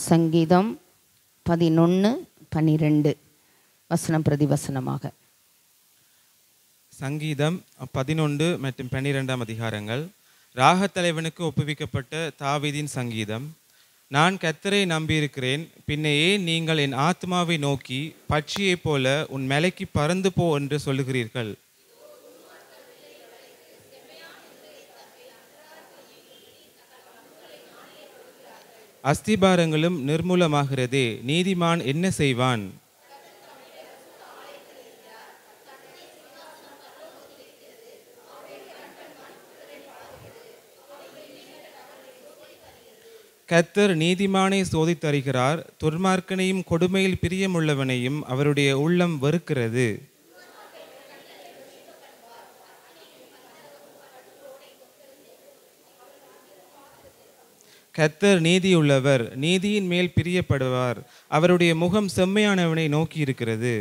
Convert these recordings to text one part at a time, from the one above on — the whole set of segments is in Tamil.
சங்கீதம் 11:12 வசனம் பிரதி வசனமாக. சங்கீதம் 11 மற்றும் 12 அதிகாரங்கள். ராகத்தலைவனுக்கு ஒப்புவிக்கப்பட்ட தாவீதின் சங்கீதம். நான் கர்த்தரை நம்பியிருக்கிறேன், பின்னே ஏன் நீங்கள் என் ஆத்மாவை நோக்கி பட்சியைப் போல உன் மலைக்கு பறந்து போ என்று சொல்லுகிறீர்கள்? அஸ்திபாரங்களும் நிர்மூலமாகிறதே, நீதிமான் என்ன செய்வான்? கர்த்தர் நீதிமானை சோதித்தருகிறார், துன்மார்க்கனையும் கொடுமையில் பிரியமுள்ளவனையும் அவருடைய உள்ளம் வெறுக்கிறது. கர்த்தர் நீதியுள்ளவர், நீதியின் மேல் பிரியப்படுவார், அவருடைய முகம் செம்மையானவனை நோக்கி இருக்கிறது.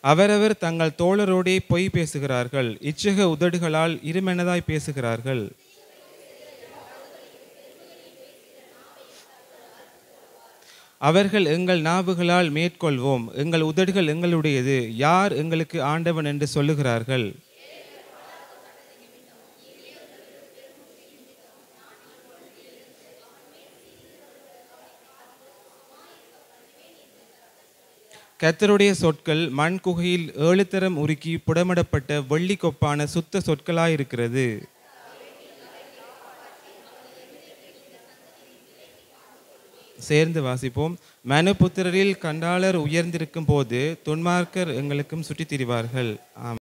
அவரவர் தங்கள் தோழரோடே பொய் பேசுகிறார்கள், இச்சக உதடுகளால் இருமெனதாய் பேசுகிறார்கள். அவர்கள் எங்கள் நாவுகளால் மேற்கொள்வோம், எங்கள் உதடுகள் எங்களுடையது, யார் எங்களுக்கு ஆண்டவன் என்று சொல்லுகிறார்கள். கர்த்தருடைய சொற்கள் மண் குகையில் 7 தரம் உருக்கி புடமிடப்பட்ட வெள்ளி கொப்பான சுத்த சொற்களாயிருக்கிறது. சேர்ந்து வாசிப்போம். மனுபுத்திரரில் கண்டாளர் உயர்ந்திருக்கும் போது துன்மார்க்கர் எங்களுக்கும் சுற்றித் திரிவார்கள்.